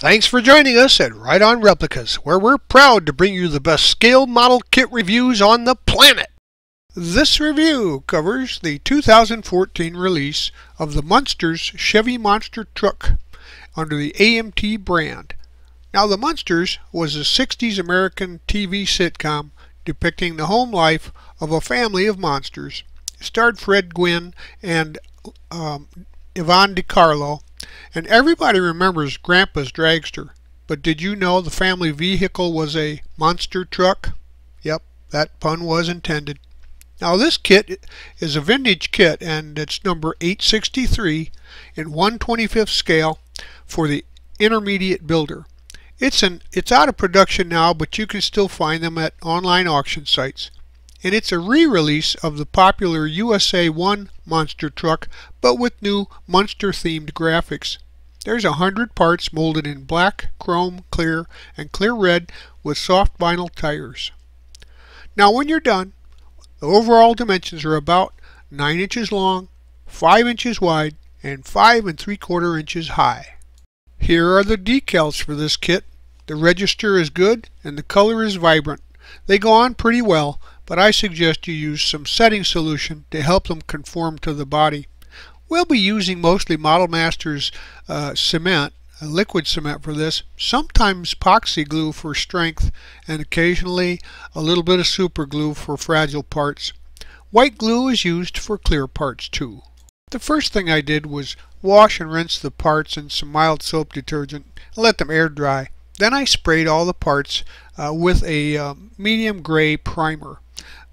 Thanks for joining us at Right On Replicas, where we're proud to bring you the best scale model kit reviews on the planet. This review covers the 2014 release of the Munsters Chevy Monster truck under the AMT brand. Now, the Munsters was a 60s American TV sitcom depicting the home life of a family of monsters. It starred Fred Gwynne and Yvonne DiCarlo. And everybody remembers Grandpa's dragster, but did you know the family vehicle was a monster truck? Yep, that pun was intended. Now this kit is a vintage kit, and it's number 863 in 1/25th scale for the intermediate builder. It's out of production now, but you can still find them at online auction sites. And it's a re-release of the popular USA 1 monster truck, but with new Munster-themed graphics. There's 100 parts molded in black, chrome, clear, and clear red with soft vinyl tires. Now when you're done, the overall dimensions are about 9 inches long, 5 inches wide, and 5 3/4 inches high. Here are the decals for this kit. The register is good and the color is vibrant. They go on pretty well, but I suggest you use some setting solution to help them conform to the body. We'll be using mostly Model Masters cement, liquid cement for this, sometimes epoxy glue for strength, and occasionally a little bit of super glue for fragile parts. White glue is used for clear parts too. The first thing I did was wash and rinse the parts in some mild soap detergent and let them air dry. Then I sprayed all the parts with a medium gray primer.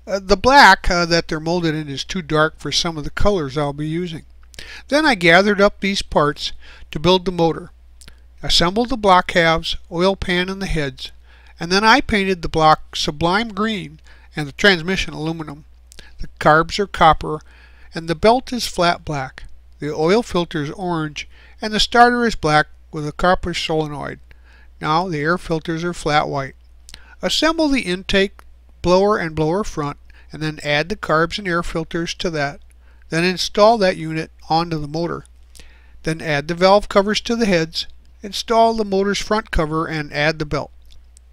The black that they're molded in is too dark for some of the colors I'll be using. Then I gathered up these parts to build the motor. Assembled the block halves, oil pan and the heads, and then I painted the block sublime green and the transmission aluminum. The carbs are copper and the belt is flat black. The oil filter is orange and the starter is black with a copper solenoid. Now the air filters are flat white. Assemble the intake, blower and blower front, and then add the carbs and air filters to that. Then install that unit onto the motor. Then add the valve covers to the heads, install the motor's front cover and add the belt.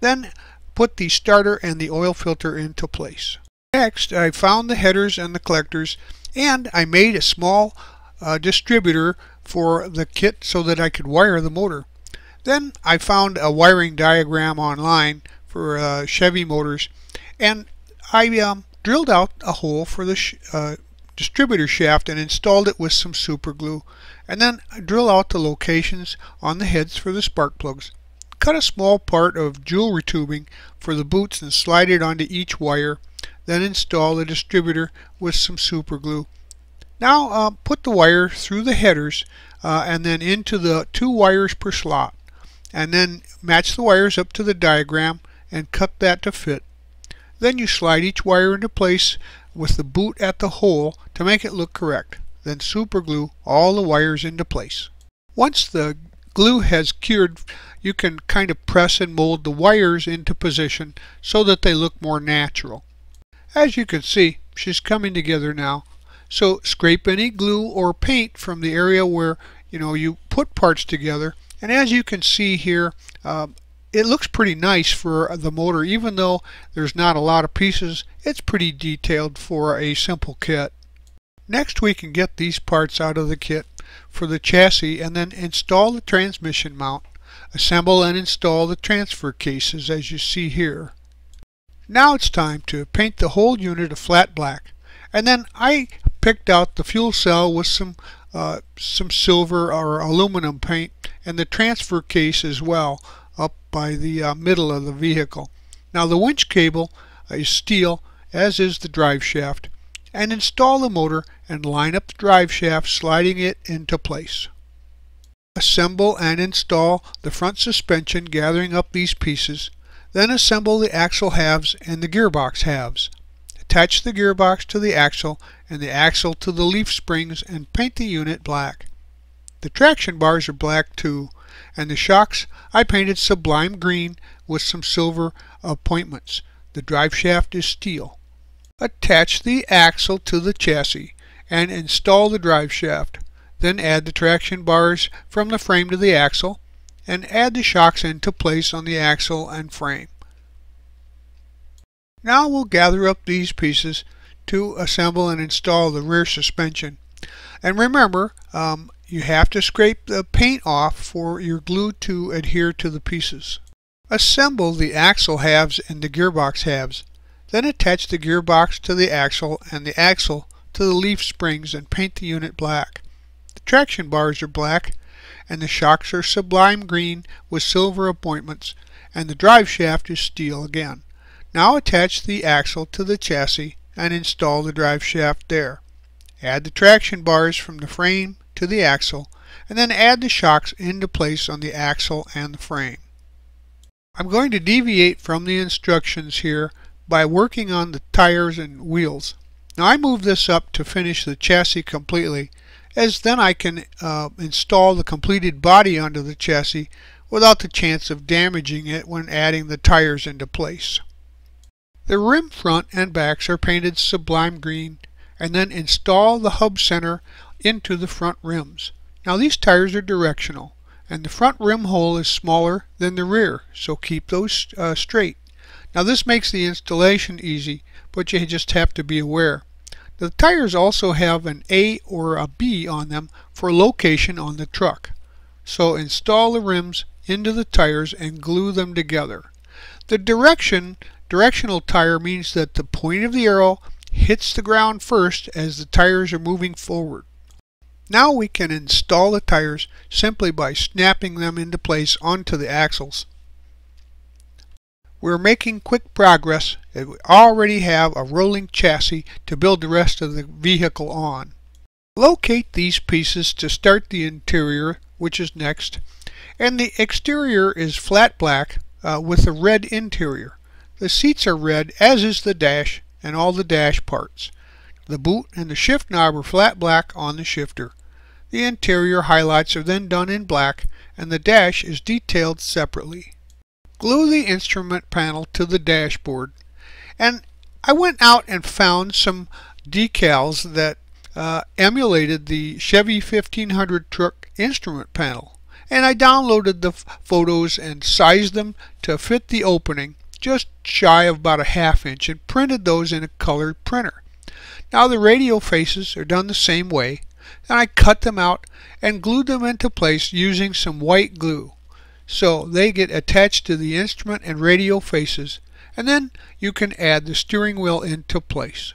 Then put the starter and the oil filter into place. Next, I found the headers and the collectors, and I made a small distributor for the kit so that I could wire the motor. Then I found a wiring diagram online for Chevy motors, and I drilled out a hole for the distributor shaft and installed it with some super glue, and then I drill out the locations on the heads for the spark plugs. Cut a small part of jewelry tubing for the boots and slide it onto each wire, then install the distributor with some super glue. Now put the wire through the headers and then into the 2 wires per slot, and then match the wires up to the diagram and cut that to fit. Then you slide each wire into place with the boot at the hole to make it look correct. Then super glue all the wires into place. Once the glue has cured, you can kind of press and mold the wires into position so that they look more natural. As you can see, she's coming together now. So scrape any glue or paint from the area where you put parts together, and as you can see here, it looks pretty nice for the motor. Even though there's not a lot of pieces, it's pretty detailed for a simple kit. Next, we can get these parts out of the kit for the chassis and then install the transmission mount. Assemble and install the transfer cases as you see here. Now it's time to paint the whole unit a flat black, and then I picked out the fuel cell with some silver or aluminum paint, and the transfer case as well, up by the middle of the vehicle. Now the winch cable is steel, as is the drive shaft, and install the motor and line up the drive shaft, sliding it into place. Assemble and install the front suspension, gathering up these pieces. Then assemble the axle halves and the gearbox halves. Attach the gearbox to the axle and the axle to the leaf springs and paint the unit black. The traction bars are black too, and the shocks I painted sublime green with some silver appointments. The drive shaft is steel. Attach the axle to the chassis and install the drive shaft. Then add the traction bars from the frame to the axle and add the shocks into place on the axle and frame. Now we'll gather up these pieces to assemble and install the rear suspension. And remember, you have to scrape the paint off for your glue to adhere to the pieces. Assemble the axle halves and the gearbox halves. Then attach the gearbox to the axle and the axle to the leaf springs and paint the unit black. The traction bars are black and the shocks are sublime green with silver appointments, and the drive shaft is steel again. Now attach the axle to the chassis and install the drive shaft there. Add the traction bars from the frame to the axle and then add the shocks into place on the axle and the frame. I'm going to deviate from the instructions here by working on the tires and wheels. Now I move this up to finish the chassis completely, as then I can install the completed body onto the chassis without the chance of damaging it when adding the tires into place. The rim front and backs are painted sublime green, and then install the hub center into the front rims. Now these tires are directional, and the front rim hole is smaller than the rear, so keep those straight. Now this makes the installation easy, but you just have to be aware. The tires also have an A or a B on them for location on the truck. So install the rims into the tires and glue them together. The directional tire means that the point of the arrow hits the ground first as the tires are moving forward. Now we can install the tires simply by snapping them into place onto the axles. We're making quick progress as we already have a rolling chassis to build the rest of the vehicle on. Locate these pieces to start the interior, which is next, and the exterior is flat black with a red interior. The seats are red, as is the dash and all the dash parts. The boot and the shift knob are flat black on the shifter. The interior highlights are then done in black, and the dash is detailed separately. Glue the instrument panel to the dashboard, and I went out and found some decals that emulated the Chevy 1500 truck instrument panel, and I downloaded the photos and sized them to fit the opening, just shy of about a ½ inch, and printed those in a colored printer. Now the radio faces are done the same way, and I cut them out and glued them into place using some white glue, so they get attached to the instrument and radio faces, and then you can add the steering wheel into place.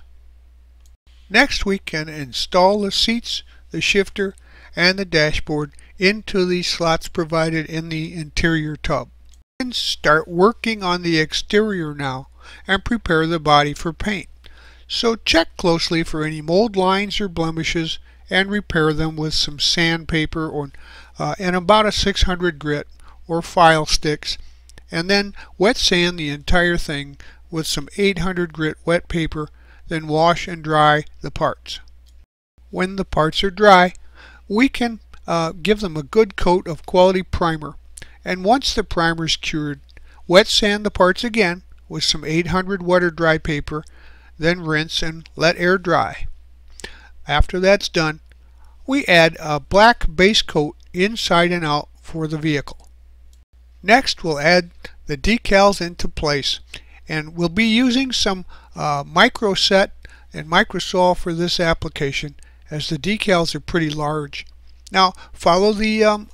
Next we can install the seats, the shifter, and the dashboard into the slots provided in the interior tub. And start working on the exterior now and prepare the body for paint. So check closely for any mold lines or blemishes and repair them with some sandpaper and about a 600 grit or file sticks, and then wet sand the entire thing with some 800 grit wet paper, then wash and dry the parts. When the parts are dry, we can give them a good coat of quality primer, and once the primer is cured, wet sand the parts again with some 800 wet or dry paper, then rinse and let air dry. After that's done, we add a black base coat inside and out for the vehicle. Next we'll add the decals into place, and we'll be using some microset and microsol for this application, as the decals are pretty large. Now follow the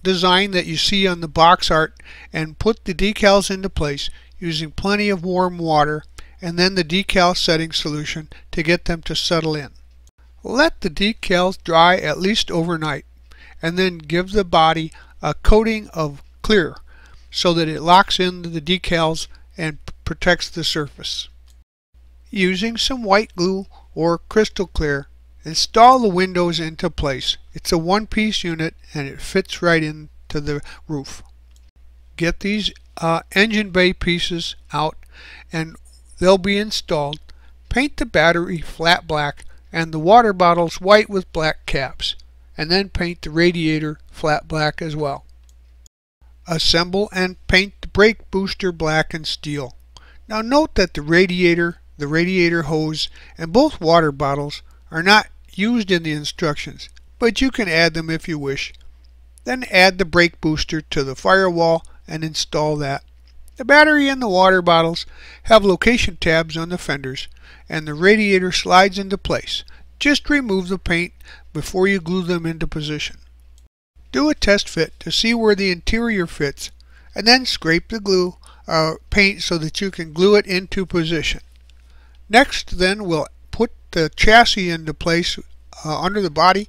design that you see on the box art and put the decals into place using plenty of warm water and then the decal setting solution to get them to settle in. Let the decals dry at least overnight, and then give the body a coating of clear so that it locks into the decals and protects the surface. Using some white glue or crystal clear, install the windows into place. It's a one-piece unit and it fits right into the roof. Get these engine bay pieces out and they'll be installed. Paint the battery flat black and the water bottles white with black caps, and then paint the radiator flat black as well. Assemble and paint the brake booster black and steel. Now note that the radiator hose, and both water bottles are not used in the instructions, but you can add them if you wish. Then add the brake booster to the firewall and install that. The battery and the water bottles have location tabs on the fenders, and the radiator slides into place. Just remove the paint before you glue them into position. Do a test fit to see where the interior fits, and then scrape the paint so that you can glue it into position. Next, then, we'll put the chassis into place under the body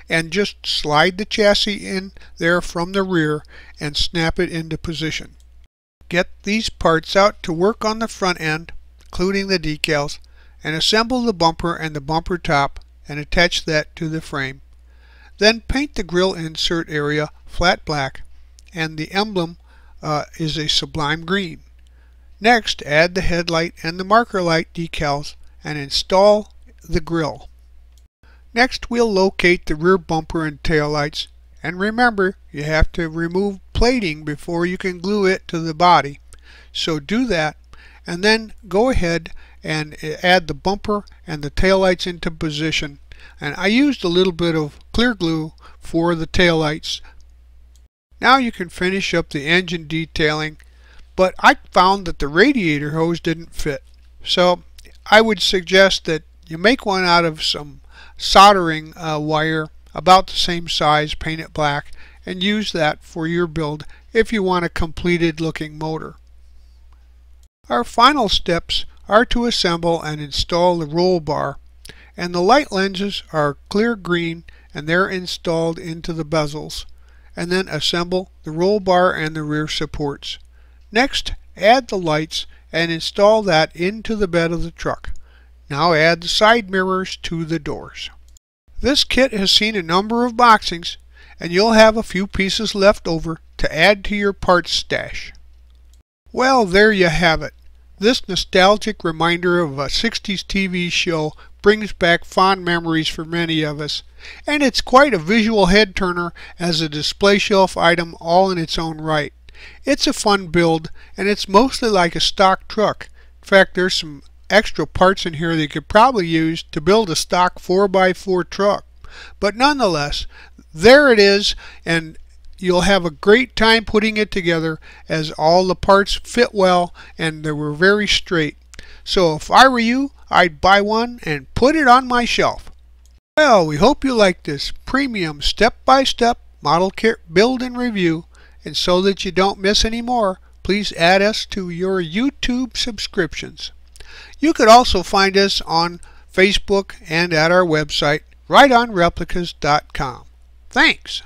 and just slide the chassis in there from the rear and snap it into position. Get these parts out to work on the front end, including the decals, and assemble the bumper and the bumper top and attach that to the frame. Then paint the grille insert area flat black, and the emblem is a sublime green. Next, add the headlight and the marker light decals and install the grille. Next, we'll locate the rear bumper and taillights, and remember, you have to remove plating before you can glue it to the body. So do that, and then go ahead and add the bumper and the taillights into position. And I used a little bit of clear glue for the taillights. Now you can finish up the engine detailing, but I found that the radiator hose didn't fit. So I would suggest that you make one out of some soldering wire about the same size, paint it black, and use that for your build if you want a completed looking motor. Our final steps are to assemble and install the roll bar, and the light lenses are clear green and they're installed into the bezels, and then assemble the roll bar and the rear supports. Next, add the lights and install that into the bed of the truck. Now add the side mirrors to the doors. This kit has seen a number of boxings, and you'll have a few pieces left over to add to your parts stash. Well, there you have it. This nostalgic reminder of a 60s TV show brings back fond memories for many of us, and it's quite a visual head turner as a display shelf item all in its own right. It's a fun build, and it's mostly like a stock truck. In fact, there's some extra parts in here that you could probably use to build a stock 4x4 truck. But nonetheless, there it is, and you'll have a great time putting it together as all the parts fit well and they were very straight. So if I were you, I'd buy one and put it on my shelf. Well, we hope you like this premium step-by-step model kit build and review, and so that you don't miss any more, please add us to your YouTube subscriptions. You could also find us on Facebook and at our website, rightonreplicas.com. Thanks!